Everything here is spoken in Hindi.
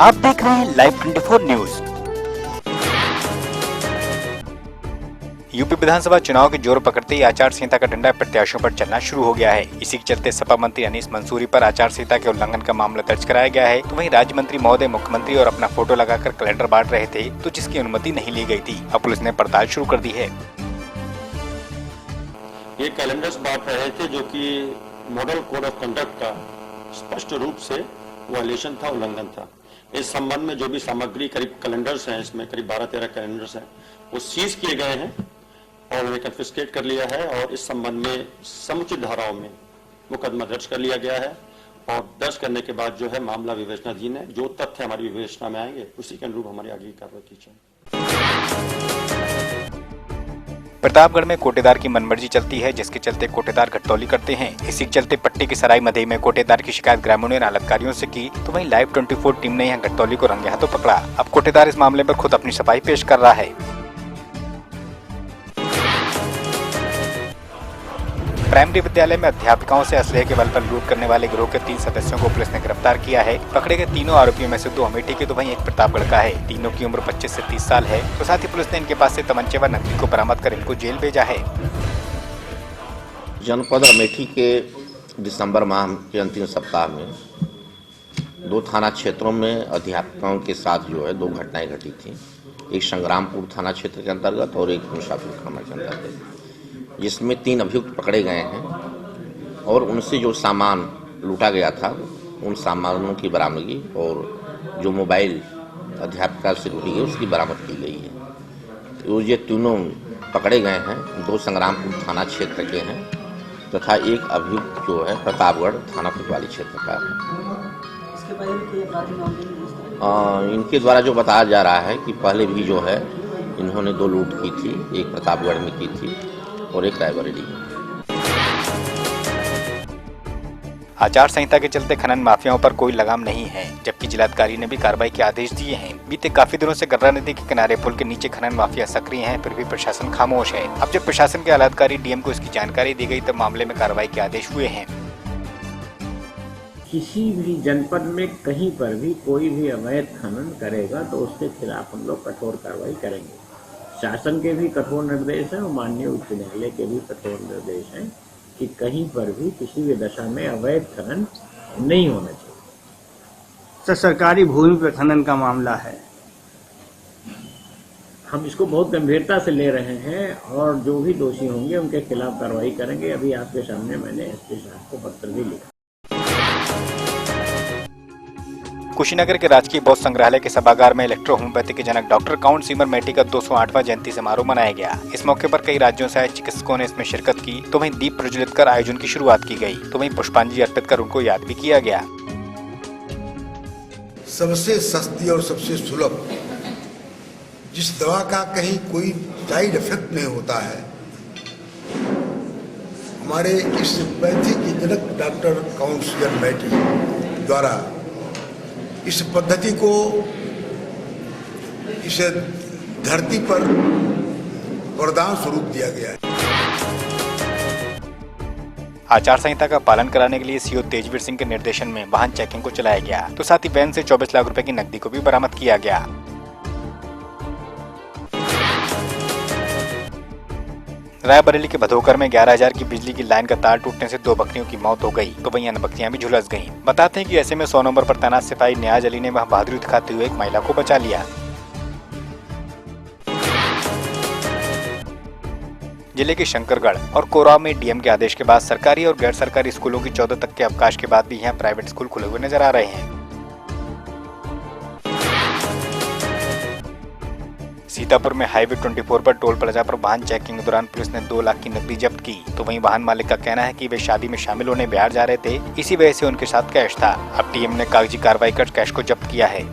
आप देख रहे हैं लाइव 24 न्यूज। यूपी विधानसभा चुनाव के जोर पकड़ते ही आचार संहिता का डंडा प्रत्याशियों पर चलना शुरू हो गया है। इसी के चलते सपा मंत्री अनीस मंसूरी पर आचार संहिता के उल्लंघन का मामला दर्ज कराया गया है। तो वहीं राज्य मंत्री महोदय मुख्यमंत्री और अपना फोटो लगाकर कैलेंडर बांट रहे थे, तो जिसकी अनुमति नहीं ली गई थी। अब पुलिस ने पड़ताल शुरू कर दी है। ये कैलेंडर्स बांट रहे थे जो कि मॉडल कोड ऑफ कंडक्ट का स्पष्ट रूप से वायलेशन था, उल्लंघन था। इस संबंध में जो भी सामग्री, करीब कैलेंडर्स हैं, इसमें करीब 12-13 कैलेंडर्स हैं, वो सीज किए गए हैं और उन्हें कन्फिस्केट कर लिया है और इस संबंध में समुचित धाराओं में मुकदमा दर्ज कर लिया गया है। और दर्ज करने के बाद जो है मामला विवेचनाधीन है। जो तथ्य हमारी विवेचना में आएंगे उसी के अनुरूप हमारी आगे की कार्रवाई की जाएगी। प्रतापगढ़ में कोटेदार की मनमर्जी चलती है, जिसके चलते कोटेदार घटतौली करते हैं। इसी के चलते पट्टी की सराय मधई में कोटेदार की शिकायत ग्रामीणों ने आलतकारियों से की, तो वहीं लाइव 24 टीम ने यहां घटतौली को रंगे हाथों पकड़ा। अब कोटेदार इस मामले पर खुद अपनी सफाई पेश कर रहा है। प्राइमरी विद्यालय में अध्यापिकाओं से असलहे के बल पर लूट करने वाले गिरोह के 3 सदस्यों को पुलिस ने गिरफ्तार किया है। पकड़े गए तीनों आरोपियों में से 2 अमेठी के, तो वहीं एक प्रतापगढ़ का है। तीनों की उम्र 25 से 30 साल है। तो साथ ही पुलिस ने इनके पास से तमंचे व नकदी को बरामद कर इनको जेल भेजा है। जनपद अमेठी के दिसंबर माह के अंतिम सप्ताह में 2 थाना क्षेत्रों में अध्यापकों के साथ जो है 2 घटनाएं घटी थी। एक संग्रामपुर थाना क्षेत्र के अंतर्गत और एक मुसाफिर खाना के अंतर्गत, जिसमें 3 अभियुक्त पकड़े गए हैं और उनसे जो सामान लूटा गया था उन सामानों की बरामदगी और जो मोबाइल अध्यापिका से लूटी गई उसकी बरामद की गई है। तो ये तीनों पकड़े गए हैं, 2 संग्रामपुर थाना क्षेत्र के हैं तथा एक अभियुक्त जो है प्रतापगढ़ थाना कोतवाली क्षेत्र का है। इनके द्वारा जो बताया जा रहा है कि पहले भी जो है इन्होंने 2 लूट की थी, एक प्रतापगढ़ में की थी और एक रायबरेली में। आचार संहिता के चलते खनन माफियाओं पर कोई लगाम नहीं है, जबकि जिलाधिकारी ने भी कार्रवाई के आदेश दिए हैं। बीते काफी दिनों से गर्रा नदी के किनारे पुल के नीचे खनन माफिया सक्रिय हैं, फिर भी प्रशासन खामोश है। अब जब प्रशासन के आलाधिकारी डीएम को इसकी जानकारी दी गई, तब मामले में कार्रवाई के आदेश हुए हैं। किसी भी जनपद में कहीं पर भी कोई भी अवैध खनन करेगा तो उसके खिलाफ हम लोग कठोर कार्रवाई करेंगे। शासन के भी कठोर निर्देश हैं और माननीय उच्च न्यायालय के भी कठोर निर्देश हैं कि कहीं पर भी किसी भी दशा में अवैध खनन नहीं होना चाहिए। सर, सरकारी भूमि पर खनन का मामला है, हम इसको बहुत गंभीरता से ले रहे हैं और जो भी दोषी होंगे उनके खिलाफ कार्रवाई करेंगे। अभी आपके सामने मैंने एसपी साहब को पत्र भी लिखा। कुशीनगर के राजकीय बौद्ध संग्रहालय के सभागार में इलेक्ट्रो होम्योपैथी के जनक डॉक्टर काउंट सीमर मेटी का 208वां जयंती समारोह मनाया गया। इस मौके पर कई राज्यों से आए चिकित्सकों ने इसमें शिरकत की, तो वहीं दीप प्रज्वलित कर आयोजन की शुरुआत की गई, तो वहीं पुष्पांजलि अर्पित कर उनको याद भी किया गया। सबसे सस्ती और सबसे सुलभ, जिस दवा का कहीं कोई साइड इफेक्ट नहीं होता है, हमारे इस पैथी के जनक डॉक्टर काउंट सीमर मेटी द्वारा इस पद्धति को इस धरती पर वरदान स्वरूप दिया गया है। आचार संहिता का पालन कराने के लिए सीओ तेजवीर सिंह के निर्देशन में वाहन चेकिंग को चलाया गया, तो साथ ही वैन से 24 लाख रुपए की नकदी को भी बरामद किया गया। रायबरेली के भदोकर में 11,000 की बिजली की लाइन का तार टूटने से 2 बकरियों की मौत हो गई, तो वहीं अन्य बकरियां भी झुलस गईं। बताते हैं कि ऐसे में 100 नंबर पर तैनात सिपाही न्याज अली ने वह बहादुरी दिखाते हुए एक महिला को बचा लिया। जिले के शंकरगढ़ और कोराव में डीएम के आदेश के बाद सरकारी और गैर सरकारी स्कूलों की 14 तक के अवकाश के बाद भी यहाँ प्राइवेट स्कूल खुले हुए नजर आ रहे हैं। सीतापुर में हाईवे 24 पर टोल प्लाजा पर वाहन चेकिंग के दौरान पुलिस ने 2 लाख की नकदी जब्त की, तो वहीं वाहन मालिक का कहना है कि वे शादी में शामिल होने बिहार जा रहे थे, इसी वजह से उनके साथ कैश था। अब टीएम ने कागजी कार्रवाई कर कैश को जब्त किया है।